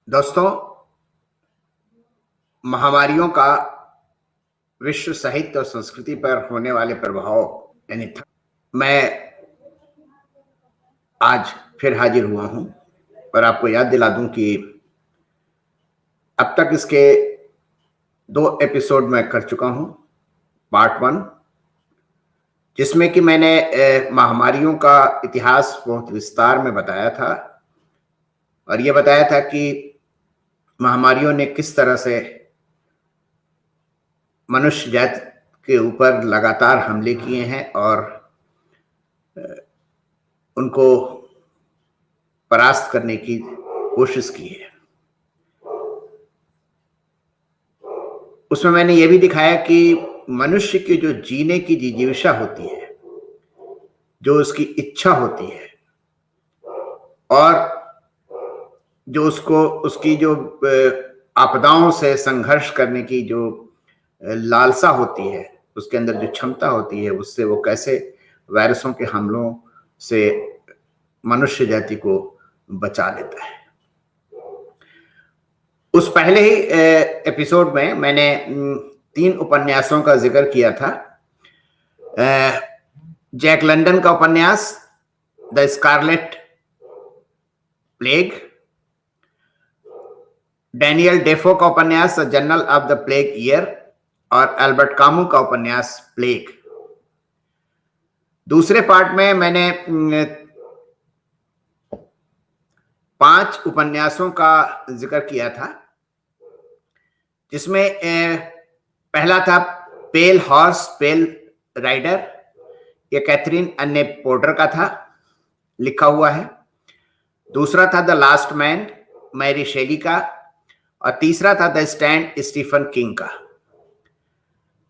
दोस्तों, महामारियों का विश्व साहित्य और संस्कृति पर होने वाले प्रभाव मैं आज फिर हाजिर हुआ हूं और आपको याद दिला दूं कि अब तक इसके 2 एपिसोड मैं कर चुका हूं। पार्ट 1, जिसमें कि मैंने महामारियों का इतिहास बहुत विस्तार में बताया था और ये बताया था कि महामारियों ने किस तरह से मनुष्य जाति के ऊपर लगातार हमले किए हैं और उनको परास्त करने की कोशिश की है। उसमें मैंने ये भी दिखाया कि मनुष्य की जो जीने की जिजीविषा होती है, जो उसकी इच्छा होती है और जो उसकी जो आपदाओं से संघर्ष करने की जो लालसा होती है, उसके अंदर जो क्षमता होती है, उससे वो कैसे वायरसों के हमलों से मनुष्य जाति को बचा लेता है। उस पहले ही एपिसोड में मैंने 3 उपन्यासों का जिक्र किया था। जैक लंडन का उपन्यास the scarlet plague, Daniel Defoe का उपन्यास the journal of the plague year और एल्बर्ट कामू का उपन्यास प्लेग। दूसरे पार्ट में मैंने 5 उपन्यासों का जिक्र किया था, जिसमें पहला था पेल हॉर्स पेल राइडर, ये कैथरीन अन्ने पोर्टर का था, लिखा हुआ है। दूसरा था the last man, Mary Shelley का, और तीसरा था द स्टैंड, स्टीफन किंग का।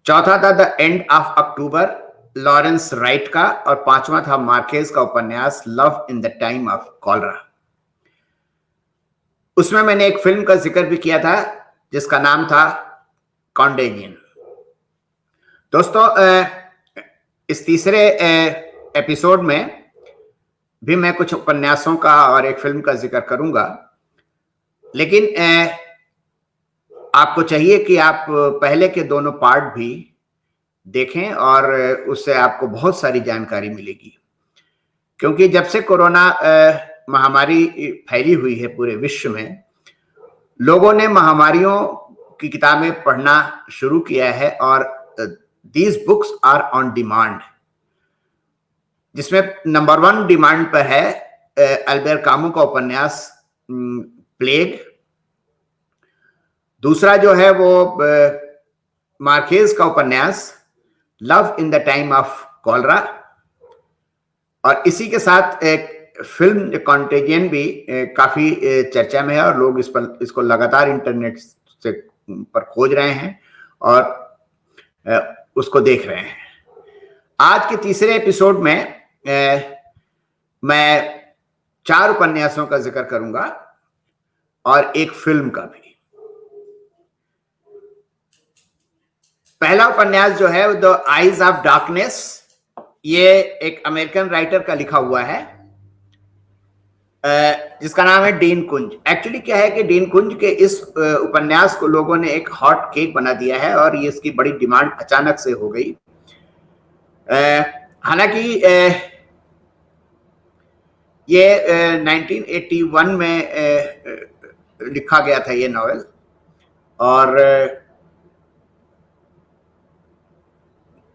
चौथा था the end of October, Lawrence right का, और 5वां था मार्केज का उपन्यास love in the time of cholera. उसमें मैंने एक फिल्म का जिक्र भी किया था जिसका नाम था कॉन्टेजियन। दोस्तों, इस तीसरे एपिसोड में भी मैं कुछ उपन्यासों का और एक फिल्म का जिक्र करूंगा, लेकिन आपको चाहिए कि आप पहले के दोनों पार्ट भी देखें और उससे आपको बहुत सारी जानकारी मिलेगी। क्योंकि जब से कोरोना महामारी फैली हुई है पूरे विश्व में, लोगों ने महामारियों की किताबें पढ़ना शुरू किया है और these books are on demand, जिसमें नंबर 1 डिमांड पर है एल्बर्ट कामू का उपन्यास प्लेग। दूसरा जो है वो मार्केज का उपन्यास love in the time of cholera, और इसी के साथ एक फिल्म कॉन्टेजियन भी काफी चर्चा में है और लोग इसको लगातार इंटरनेट से पर खोज रहे हैं और उसको देख रहे हैं। आज के तीसरे एपिसोड में मैं 4 उपन्यासों का जिक्र करूंगा और एक फिल्म का भी। पहला उपन्यास जो है द आईज ऑफ डार्कनेस, ये एक अमेरिकन राइटर का लिखा हुआ है जिसका नाम है डीन कुंज। एक्चुअली क्या है कि डीन कुंज के इस उपन्यास को लोगों ने एक हॉट केक बना दिया है और ये इसकी बड़ी डिमांड अचानक से हो गई। हालांकि ये 1981 में लिखा गया था ये नॉवेल, और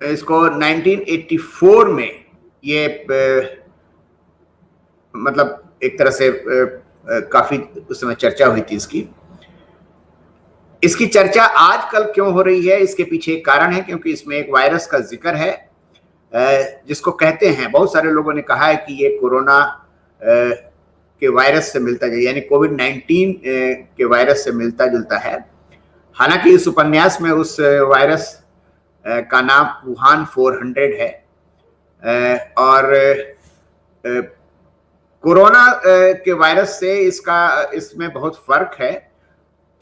इसको 1984 में ये मतलब एक तरह से काफी उस समय चर्चा हुई थी इसकी चर्चा आजकल क्यों हो रही है, इसके पीछे एक कारण है, क्योंकि इसमें एक वायरस का जिक्र है जिसको कहते हैं, बहुत सारे लोगों ने कहा है कि ये कोरोना के वायरस से मिलता जुलता, यानी कोविड-19 के वायरस से मिलता जुलता है। हालांकि इस उपन्यास में उस वायरस का नाम वुहान 400 है और कोरोना के वायरस से इसमें बहुत फर्क है।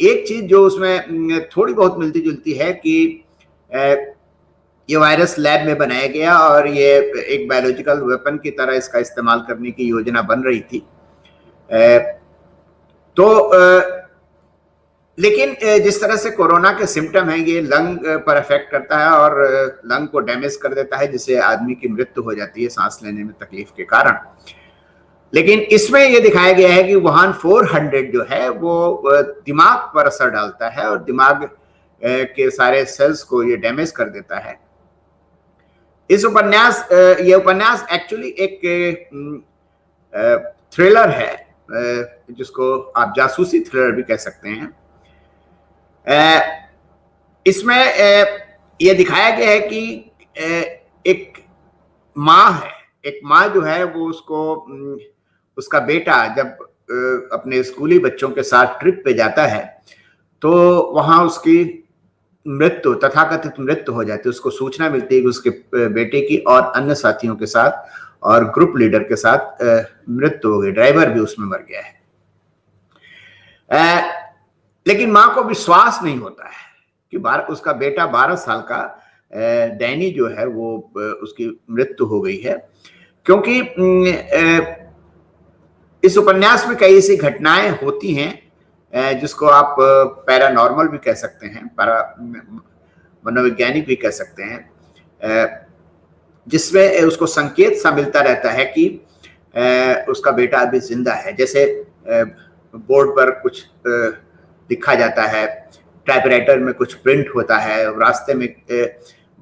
एक चीज जो उसमें थोड़ी बहुत मिलती जुलती है कि ये वायरस लैब में बनाया गया और ये एक बायोलॉजिकल वेपन की तरह इसका इस्तेमाल करने की योजना बन रही थी। तो लेकिन जिस तरह से कोरोना के सिम्टम है, ये लंग पर इफेक्ट करता है और लंग को डैमेज कर देता है, जिससे आदमी की मृत्यु हो जाती है सांस लेने में तकलीफ के कारण। लेकिन इसमें ये दिखाया गया है कि वुहान 400 जो है वो दिमाग पर असर डालता है और दिमाग के सारे सेल्स को ये डैमेज कर देता है। ये उपन्यास एक्चुअली एक थ्रिलर है, जिसको आप जासूसी थ्रिलर भी कह सकते हैं। इसमें यह दिखाया गया है कि एक माँ है, एक माँ जो है वो उसका बेटा जब अपने स्कूली बच्चों के साथ ट्रिप पे जाता है तो वहां उसकी मृत्यु, तथाकथित मृत्यु हो जाती है। उसको सूचना मिलती है कि उसके बेटे की और अन्य साथियों के साथ और ग्रुप लीडर के साथ मृत्यु हो गई, ड्राइवर भी उसमें मर गया है। लेकिन माँ को विश्वास नहीं होता है कि उसका बेटा 12 साल का डैनी जो है वो उसकी मृत्यु हो गई है, क्योंकि इस उपन्यास में कई ऐसी घटनाएं होती हैं जिसको आप पैरानॉर्मल भी कह सकते हैं, मनोवैज्ञानिक भी कह सकते हैं, जिसमें उसको संकेत सा मिलता रहता है कि उसका बेटा अभी जिंदा है। जैसे बोर्ड पर कुछ लिखा जाता है, टाइपराइटर में कुछ प्रिंट होता है, रास्ते में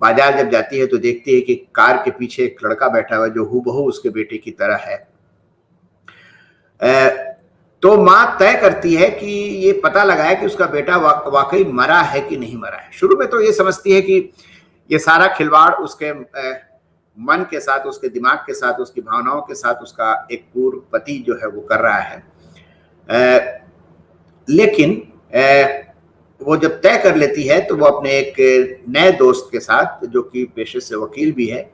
बाजार जब जाती है तो देखती है कि कार के पीछे एक लड़का बैठा हुआ है जो हूबहू उसके बेटे की तरह है। तो माँ तय करती है कि ये पता लगाए कि उसका बेटा वाकई मरा है कि नहीं मरा है। शुरू में तो ये समझती है कि ये सारा खिलवाड़ उसके मन के साथ, उसके दिमाग के साथ, उसकी भावनाओं के साथ उसका एक पूर्व पति जो है वो कर रहा है। लेकिन वो जब तय कर लेती है तो वो अपने एक नए दोस्त के साथ, जो कि पेशे से वकील भी है,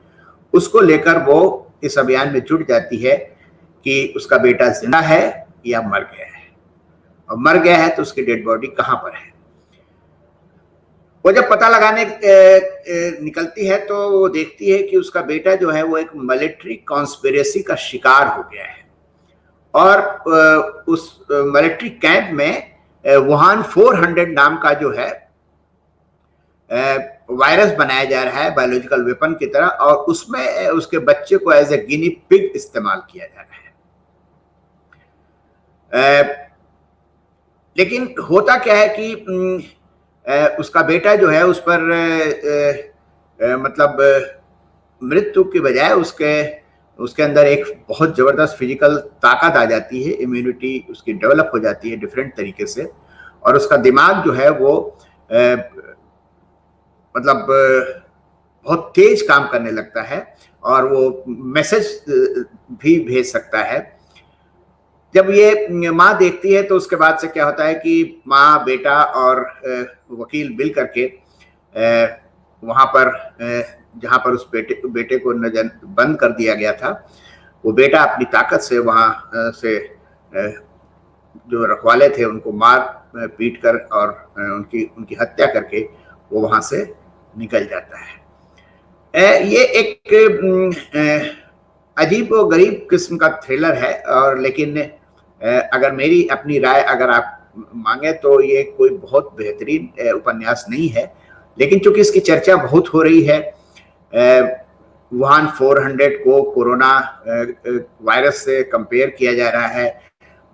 उसको लेकर वो इस अभियान में जुट जाती है कि उसका बेटा जिंदा है या मर गया है, और मर गया है तो उसकी डेड बॉडी कहाँ पर है। वो जब पता लगाने निकलती है तो वो देखती है कि उसका बेटा जो है वो एक मिलिट्री कॉन्स्पिरेसी का शिकार हो गया है, और उस मिलिट्री कैंप में वुहान 400 नाम का जो है वायरस बनाया जा रहा है बायोलॉजिकल वेपन की तरह, और उसमें उसके बच्चे को एज ए गिनी पिग इस्तेमाल किया जा रहा है। लेकिन होता क्या है कि उसका बेटा जो है उस पर मतलब मृत्यु के बजाय उसके अंदर एक बहुत जबरदस्त फिजिकल ताकत आ जाती है, इम्यूनिटी उसकी डेवलप हो जाती है डिफरेंट तरीके से, और उसका दिमाग जो है वो मतलब बहुत तेज काम करने लगता है और वो मैसेज भी भेज सकता है। जब ये माँ देखती है तो उसके बाद से क्या होता है कि माँ, बेटा और वकील मिल करके वहां पर जहां पर उस बेटे को नजर बंद कर दिया गया था, वो बेटा अपनी ताकत से वहां से जो रखवाले थे उनको मार पीट कर और उनकी हत्या करके वो वहां से निकल जाता है। ये एक अजीब व गरीब किस्म का थ्रिलर है, और लेकिन अगर मेरी अपनी राय अगर आप मांगे तो ये कोई बहुत बेहतरीन उपन्यास नहीं है, लेकिन चूंकि इसकी चर्चा बहुत हो रही है, वुहान 400 को कोरोना वायरस से कंपेयर किया जा रहा है,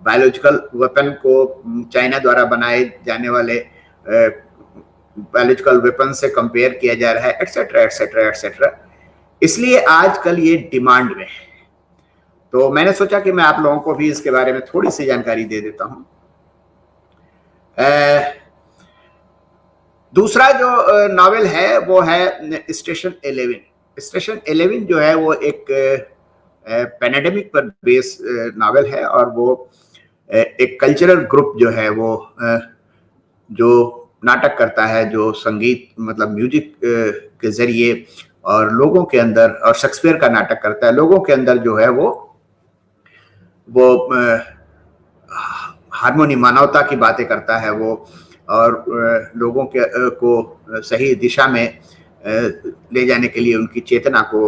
बायोलॉजिकल वेपन को चाइना द्वारा बनाए जाने वाले बायोलॉजिकल वेपन से कंपेयर किया जा रहा है, एक्सेट्रा एक्सेट्रा एक्सेट्रा, इसलिए आजकल ये डिमांड में है। तो मैंने सोचा कि मैं आप लोगों को भी इसके बारे में थोड़ी सी जानकारी दे देता हूं। दूसरा जो नॉवेल है वो है स्टेशन 11। स्टेशन 11 जो है वो एक पैंडेमिक पर बेस नॉवेल है, और वो एक कल्चरल ग्रुप जो है वो जो नाटक करता है, जो संगीत मतलब म्यूजिक के जरिए और लोगों के अंदर, और शेक्सपियर का नाटक करता है, लोगों के अंदर जो है वो हार्मोनी, मानवता की बातें करता है वो, और लोगों के को सही दिशा में ले जाने के लिए उनकी चेतना को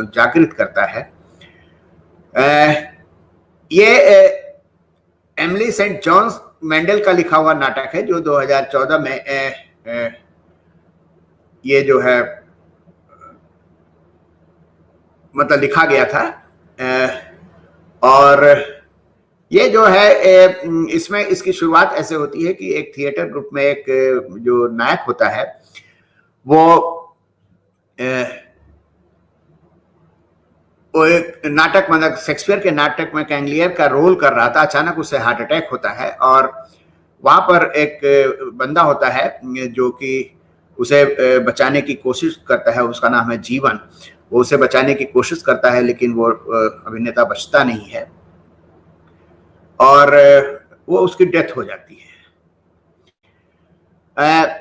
जागृत करता है। ये एमिली सेंट जॉन्स मेंडल का लिखा हुआ नाटक है जो 2014 में ये जो है मतलब लिखा गया था। और ये जो है इसमें इसकी शुरुआत ऐसे होती है कि एक थिएटर ग्रुप में एक जो नायक होता है वो एक नाटक मतलब शेक्सपियर के नाटक में कैंगलियर का रोल कर रहा था। अचानक उसे हार्ट अटैक होता है और वहां पर एक बंदा होता है जो कि उसे बचाने की कोशिश करता है। उसका नाम है जीवन। वो उसे बचाने की कोशिश करता है लेकिन वो अभिनेता बचता नहीं है और वो उसकी डेथ हो जाती है।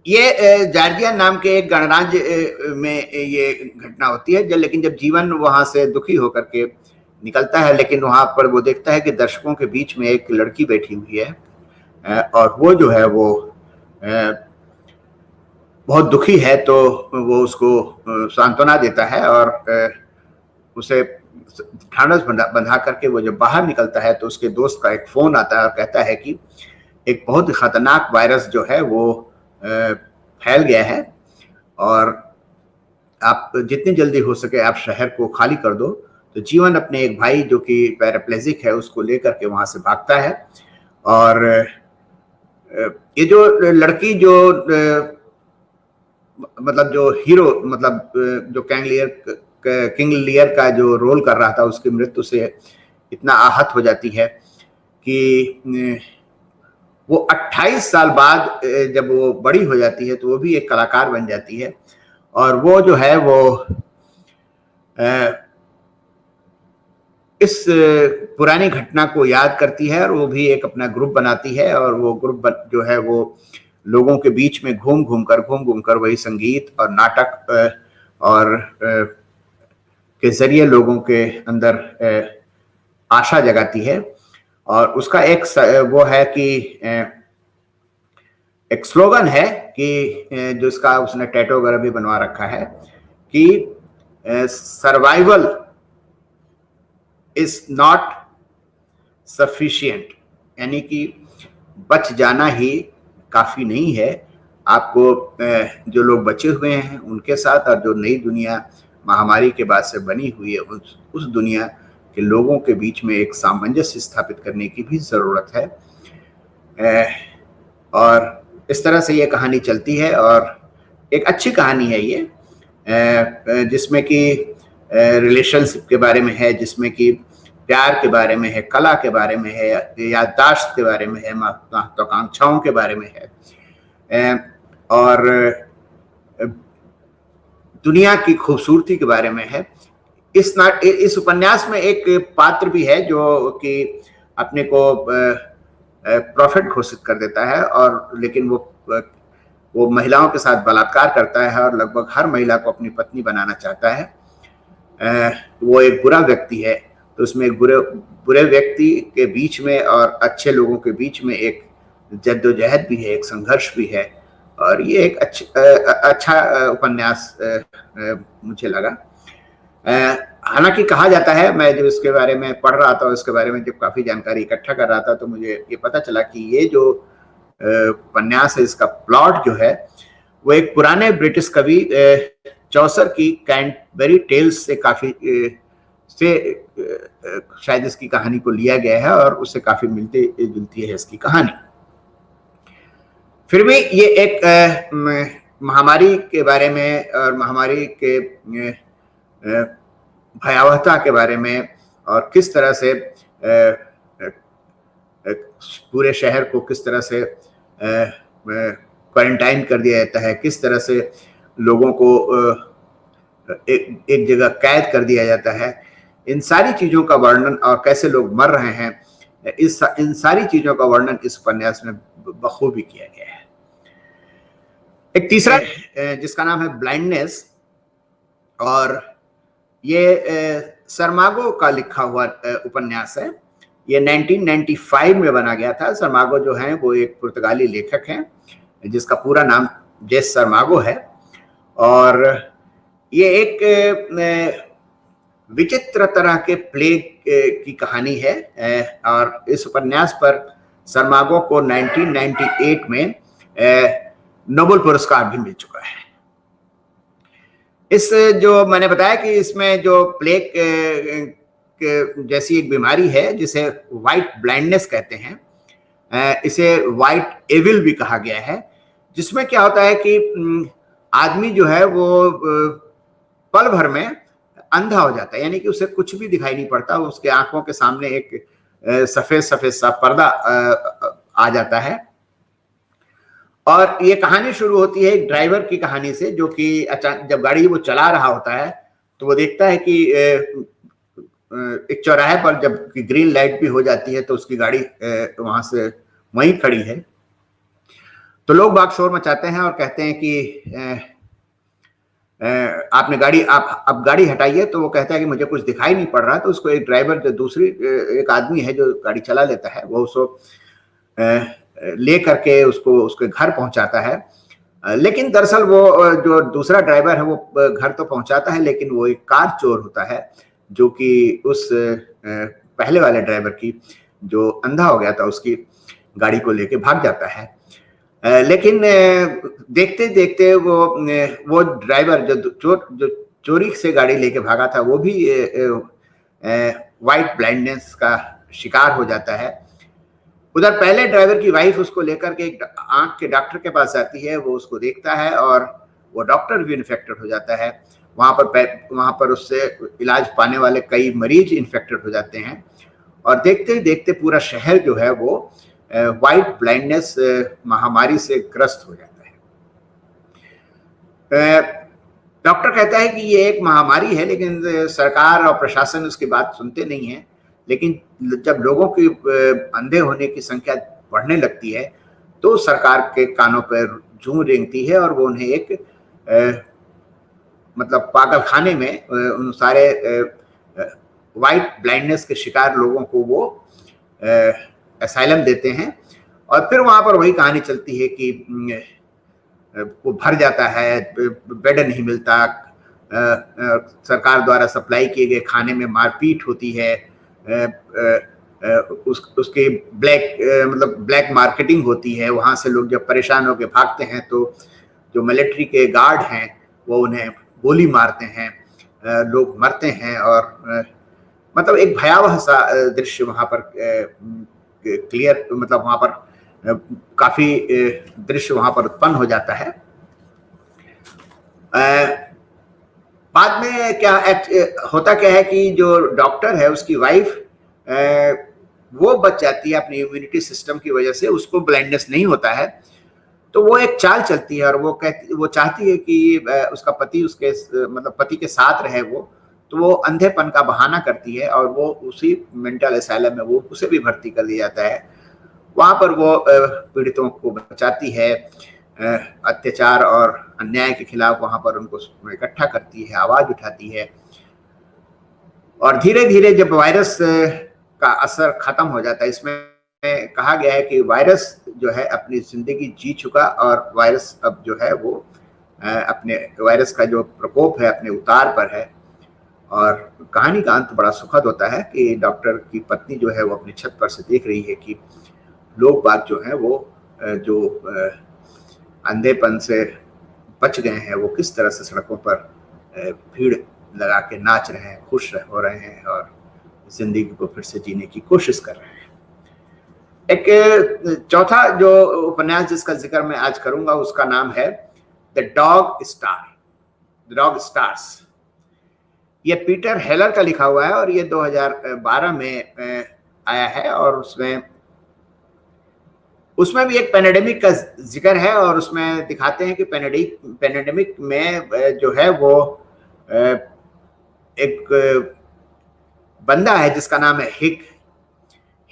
ये जॉर्जिया नाम के एक गणराज्य में ये घटना होती है। लेकिन जब जीवन वहां से दुखी होकर के निकलता है, लेकिन वहां पर वो देखता है कि दर्शकों के बीच में एक लड़की बैठी हुई है और वो जो है वो बहुत दुखी है, तो वो उसको सांत्वना देता है और उसे ढांढस बंधा करके वो जब बाहर निकलता है तो उसके दोस्त का एक फोन आता है और कहता है कि एक बहुत ही खतरनाक वायरस जो है वो फैल गया है और आप जितनी जल्दी हो सके आप शहर को खाली कर दो। तो जीवन अपने एक भाई जो कि पैराप्लेजिक है उसको लेकर के वहां से भागता है और ये जो लड़की जो मतलब जो हीरो मतलब जो किंग लियर का जो रोल कर रहा था उसकी मृत्यु से इतना आहत हो जाती है कि वो 28 साल बाद जब वो बड़ी हो जाती है तो वो भी एक कलाकार बन जाती है और वो जो है वो इस पुरानी घटना को याद करती है और वो भी एक अपना ग्रुप बनाती है और वो ग्रुप जो है वो लोगों के बीच में घूम घूम कर वही संगीत और नाटक और के जरिए लोगों के अंदर आशा जगाती है। और उसका एक वो है कि एक स्लोगन है कि जिसका उसने टैटू वगैरह भी बनवा रखा है कि सर्वाइवल इज नॉट सफिशिएंट, यानी कि बच जाना ही काफी नहीं है। आपको जो लोग बचे हुए हैं उनके साथ और जो नई दुनिया महामारी के बाद से बनी हुई है उस दुनिया के लोगों के बीच में एक सामंजस्य स्थापित करने की भी जरूरत है। और इस तरह से ये कहानी चलती है और एक अच्छी कहानी है ये, जिसमेम कि रिलेशनशिप के बारे में है, जिसमें कि प्यार के बारे में है, कला के बारे में है, याददाश्त के बारे में है, महत्वाकांक्षाओं के बारे में है और दुनिया की खूबसूरती के बारे में है। इस उपन्यास में एक पात्र भी है जो कि अपने को प्रॉफिट घोषित कर देता है और लेकिन वो महिलाओं के साथ बलात्कार करता है और लगभग हर महिला को अपनी पत्नी बनाना चाहता है। वो एक बुरा व्यक्ति है, तो उसमें एक बुरे व्यक्ति के बीच में और अच्छे लोगों के बीच में एक जद्दोजहद भी है, एक संघर्ष भी है और ये एक अच्छा उपन्यास मुझे लगा। हालांकि कहा जाता है, मैं जब इसके बारे में पढ़ रहा था, इसके बारे में जब काफी जानकारी इकट्ठा कर रहा था तो मुझे ये पता चला कि ये जो उपन्यास है इसका प्लॉट जो है वो एक पुराने ब्रिटिश कवि चौसर की कैंटरबरी टेल्स से काफी शायद इसकी कहानी को लिया गया है और उससे काफी मिलती जुलती है इसकी कहानी। फिर भी ये एक महामारी के बारे में और महामारी के भयावहता के बारे में और किस तरह से पूरे शहर को किस तरह से क्वारंटाइन कर दिया जाता है, किस तरह से लोगों को एक जगह कैद कर दिया जाता है, इन सारी चीजों का वर्णन और कैसे लोग मर रहे हैं, इन सारी चीजों का वर्णन इस उपन्यास में बखूबी किया गया है। एक तीसरा जिसका नाम है ब्लाइंडनेस और ये सरमागो का लिखा हुआ उपन्यास है। ये 1995 में बना गया था। सरमागो जो है वो एक पुर्तगाली लेखक हैं जिसका पूरा नाम जेस सरमागो है और ये एक विचित्र तरह के प्लेग की कहानी है। और इस उपन्यास पर सरमागो को 1998 में नोबेल पुरस्कार भी मिल चुका है। इस जो मैंने बताया कि इसमें जो प्लेग जैसी एक बीमारी है जिसे व्हाइट ब्लाइंडनेस कहते हैं, इसे व्हाइट एविल भी कहा गया है, जिसमें क्या होता है कि आदमी जो है वो पल भर में अंधा हो जाता है, यानी कि उसे कुछ भी दिखाई नहीं पड़ता, उसके आंखों के सामने एक सफेद सफेद सा पर्दा आ जाता है। और ये कहानी शुरू होती है एक ड्राइवर की कहानी से, जो कि अचानक जब गाड़ी वो चला रहा होता है तो वो देखता है कि एक चौराहे पर जब ग्रीन लाइट भी हो जाती है तो उसकी गाड़ी वहां से वहीं खड़ी है। तो लोग बाग शोर मचाते हैं और कहते हैं कि आपने गाड़ी अब गाड़ी हटाइए। तो वो कहता है कि मुझे कुछ दिखाई नहीं पड़ रहा। तो उसको एक ड्राइवर, जो दूसरी एक आदमी है जो गाड़ी चला लेता है, वो उसको ले करके उसको उसके घर पहुंचाता है। लेकिन दरअसल वो जो दूसरा ड्राइवर है वो घर तो पहुंचाता है, लेकिन वो एक कार चोर होता है जो कि उस पहले वाले ड्राइवर की, जो अंधा हो गया था, उसकी गाड़ी को लेके भाग जाता है। लेकिन देखते देखते वो ड्राइवर जो चोरी से गाड़ी लेके भागा था, वो भी व्हाइट ब्लाइंडनेस का शिकार हो जाता है। उधर पहले ड्राइवर की वाइफ उसको लेकर के एक आंख के डॉक्टर के पास जाती है। वो उसको देखता है और वो डॉक्टर भी इन्फेक्टेड हो जाता है। वहां पर उससे इलाज पाने वाले कई मरीज इन्फेक्टेड हो जाते हैं और देखते ही देखते पूरा शहर जो है वो व्हाइट ब्लाइंडनेस महामारी से ग्रस्त हो जाता है। डॉक्टर कहता है कि ये एक महामारी है, लेकिन सरकार और प्रशासन उसकी बात सुनते नहीं है। लेकिन जब लोगों की अंधे होने की संख्या बढ़ने लगती है तो सरकार के कानों पर जूं रेंगती है और वो उन्हें एक मतलब पागलखाने में उन सारे व्हाइट ब्लाइंडनेस के शिकार लोगों को वो असाइलम देते हैं। और फिर वहां पर वही कहानी चलती है कि वो भर जाता है, बेड नहीं मिलता, सरकार द्वारा सप्लाई किए गए खाने में मारपीट होती है, उसके ब्लैक मार्केटिंग होती है। वहां से लोग जब परेशान होकर भागते हैं तो जो मिलिट्री के गार्ड हैं वो उन्हें गोली मारते हैं, लोग मरते हैं। और मतलब एक भयावह सा दृश्य वहां पर क्लियर, मतलब वहां पर काफी दृश्य वहां पर उत्पन्न हो जाता है। बाद में क्या होता क्या है कि जो डॉक्टर है उसकी वाइफ वो बच जाती है अपनी इम्यूनिटी सिस्टम की वजह से, उसको ब्लाइंडनेस नहीं होता है। तो वो एक चाल चलती है और वो चाहती है कि उसका पति उसके मतलब पति के साथ रहे वो। तो वो अंधेपन का बहाना करती है और वो उसी मेंटल असाइलम में वो उसे भी भर्ती कर दिया जाता है। वहां पर वो पीड़ितों को बचाती है, अत्याचार और अन्याय के खिलाफ वहां पर उनको इकट्ठा करती है, आवाज उठाती है। और धीरे धीरे जब वायरस का असर खत्म हो जाता है, इसमें कहा गया है कि वायरस जो है अपनी जिंदगी जी चुका और वायरस अब जो है वो अपने वायरस का जो प्रकोप है अपने उतार पर है। और कहानी का अंत बड़ा सुखद होता है कि डॉक्टर की पत्नी जो है वो अपनी छत पर से देख रही है कि लोग बाग जो है वो जो अंधेपन से बच गए हैं वो किस तरह से सड़कों पर भीड़ लगा के नाच रहे हैं, खुश हो रहे हैं और जिंदगी को फिर से जीने की कोशिश कर रहे हैं। एक चौथा जो उपन्यास जिसका जिक्र मैं आज करूंगा उसका नाम है द डॉग स्टार्स। ये पीटर हेलर का लिखा हुआ है और ये 2012 में आया है। और उसमें भी एक पेंडेमिक का जिक्र है और उसमें दिखाते हैं कि पेंडेमिक में जो है वो एक बंदा है जिसका नाम है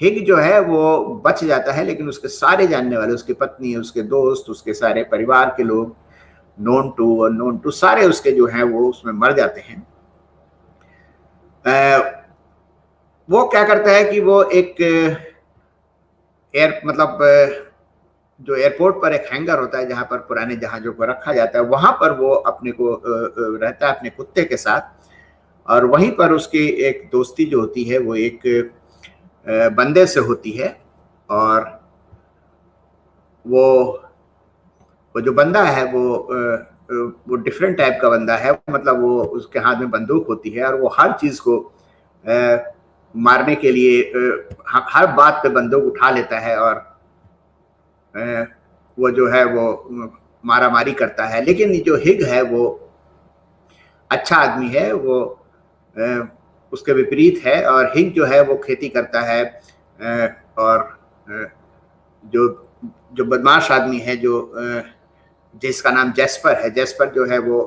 हिग जो है वो बच जाता है, लेकिन उसके सारे जानने वाले, उसकी पत्नी, उसके दोस्त, उसके सारे परिवार के लोग, नोन टू सारे उसके जो हैं वो उसमें मर जाते हैं। वो क्या करता है कि वो एक जो एयरपोर्ट पर एक हैंगर होता है जहां पर पुराने जहाजों को रखा जाता है, वहां पर वो अपने को रहता है अपने कुत्ते के साथ। और वहीं पर उसकी एक दोस्ती जो होती है वो एक बंदे से होती है। और वो वो जो बंदा है वो डिफरेंट टाइप का बंदा है, मतलब वो उसके हाथ में बंदूक होती है और वो हर चीज को मारने के लिए हर बात पे बंदूक उठा लेता है और वो जो है वो मारा मारी करता है। लेकिन जो हिग है वो अच्छा आदमी है, वो उसके विपरीत है। और हिग जो है वो खेती करता है और जो जो बदमाश आदमी है, जो जिसका नाम जेस्पर है, जेस्पर जो है वो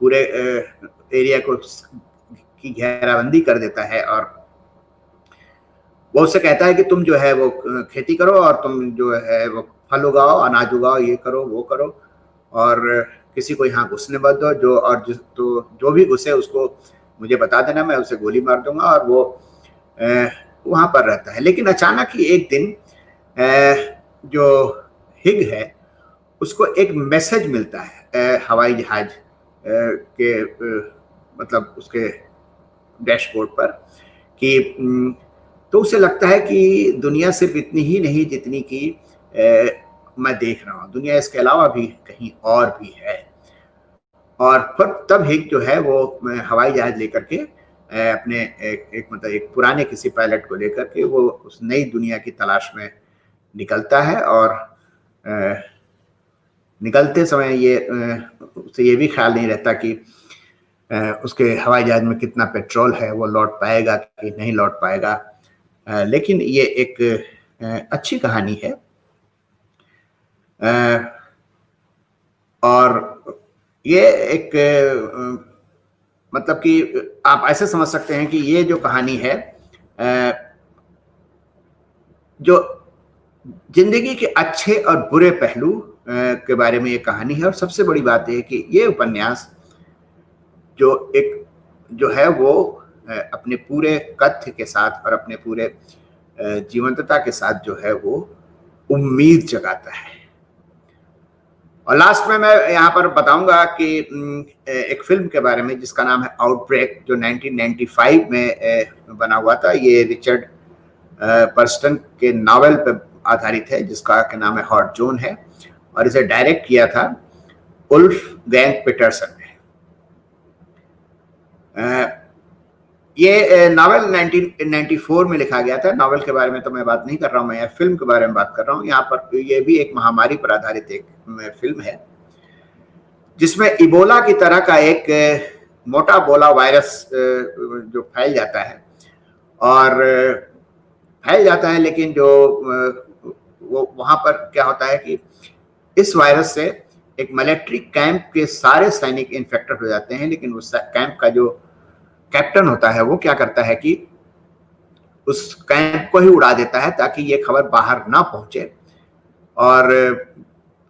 पूरे एरिया को की घेराबंदी कर देता है और वो उससे कहता है कि तुम जो है वो खेती करो और तुम जो है वो फल उगाओ, अनाज उगाओ, ये करो वो करो, और किसी को यहाँ घुसने मत दो। जो भी घुसे उसको मुझे बता देना, मैं उसे गोली मार दूंगा। और वो वहां पर रहता है। लेकिन अचानक ही एक दिन जो हिग है उसको एक मैसेज मिलता है हवाई जहाज के मतलब उसके डैशबोर्ड पर कि तो उसे लगता है कि दुनिया सिर्फ इतनी ही नहीं जितनी कि मैं देख रहा हूँ, दुनिया इसके अलावा भी कहीं और भी है। और फिर तब हिग जो है वो हवाई जहाज लेकर के अपने मतलब एक पुराने किसी पायलट को लेकर के वो उस नई दुनिया की तलाश में निकलता है। और निकलते समय उसे ये भी ख्याल नहीं रहता कि उसके हवाई जहाज में कितना पेट्रोल है, वो लौट पाएगा कि नहीं लौट पाएगा। लेकिन ये एक अच्छी कहानी है। और ये एक मतलब कि आप ऐसे समझ सकते हैं कि ये जो कहानी है जो जिंदगी के अच्छे और बुरे पहलू के बारे में ये कहानी है। और सबसे बड़ी बात है कि ये उपन्यास जो है वो अपने पूरे कथ्य के साथ और अपने पूरे जीवंतता के साथ जो है वो उम्मीद जगाता है। और लास्ट में मैं यहाँ पर बताऊंगा कि एक फिल्म के बारे में जिसका नाम है आउटब्रेक, जो 1995 में बना हुआ था। ये रिचर्ड बर्स्टन के नावल पर आधारित है जिसका के नाम है हॉट जोन है, और इसे डायरेक्ट किया था वुल्फगैंग पीटरसन ने। ये नावल 1994 में लिखा गया था। नावल के बारे में तो मैं बात नहीं कर रहा हूँ, मैं फिल्म के बारे में बात कर रहा हूँ। यहाँ पर ये भी एक महामारी पर आधारित एक फिल्म है जिसमें इबोला की तरह का एक मोटा बोला वायरस जो फैल जाता है और फैल जाता है। लेकिन जो वो वहां पर क्या होता है कि इस वायरस से एक मिलिट्री कैंप के सारे सैनिक इन्फेक्टेड हो जाते हैं। लेकिन उस कैंप का जो कैप्टन होता है वो क्या करता है कि उस कैंप को ही उड़ा देता है ताकि ये खबर बाहर ना पहुंचे। और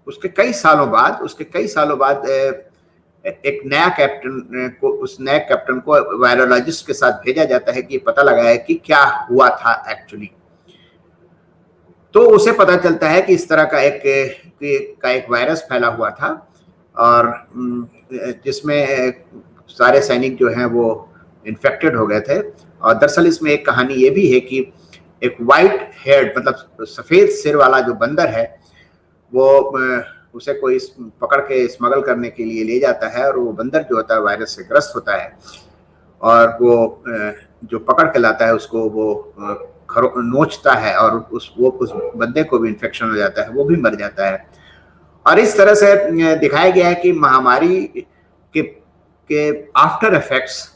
उसके कई सालों बाद एक नया कैप्टन को, उस नए कैप्टन को वायरोलॉजिस्ट के साथ भेजा जाता है कि पता लगाए कि क्या हुआ था एक्चुअली। तो उसे पता चलता है कि इस तरह का एक वायरस फैला हुआ था और जिसमें सारे सैनिक जो हैं वो इन्फेक्टेड हो गए थे। और दरअसल इसमें एक कहानी ये भी है कि एक वाइट हेयर्ड मतलब सफेद सिर वाला जो बंदर है वो उसे कोई पकड़ के स्मगल करने के लिए ले जाता है, और वो बंदर जो होता है वायरस से ग्रस्त होता है और वो जो पकड़ के लाता है उसको वो नोचता है और उस बंदे को भी इन्फेक्शन हो जाता है, वो भी मर जाता है। और इस तरह से दिखाया गया है कि महामारी के आफ्टर इफेक्ट्स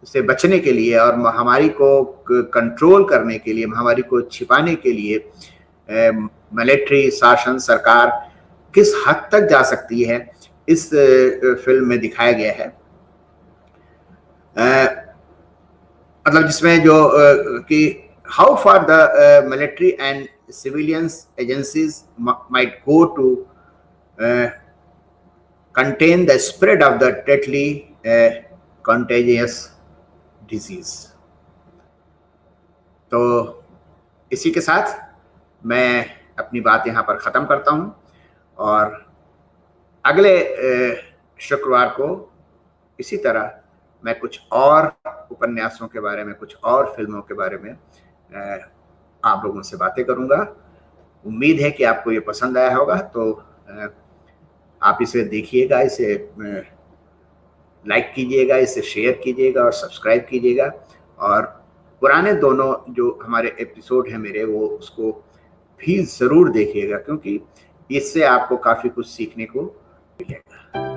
से बचने के लिए और महामारी को कंट्रोल करने के लिए, महामारी को छिपाने के लिए मिलिट्री शासन सरकार किस हद तक जा सकती है इस फिल्म में दिखाया गया है। मतलब जिसमें जो कि how far the military and civilians agencies might go to contain the spread of the deadly contagious disease। तो इसी के साथ मैं अपनी बात यहाँ पर ख़त्म करता हूँ और अगले शुक्रवार को इसी तरह मैं कुछ और उपन्यासों के बारे में, कुछ और फिल्मों के बारे में आप लोगों से बातें करूंगा। उम्मीद है कि आपको ये पसंद आया होगा, तो आप इसे देखिएगा, इसे लाइक कीजिएगा, इसे शेयर कीजिएगा और सब्सक्राइब कीजिएगा। और पुराने दोनों जो हमारे एपिसोड हैं मेरे, वो उसको भी ज़रूर देखिएगा, क्योंकि इससे आपको काफ़ी कुछ सीखने को मिलेगा।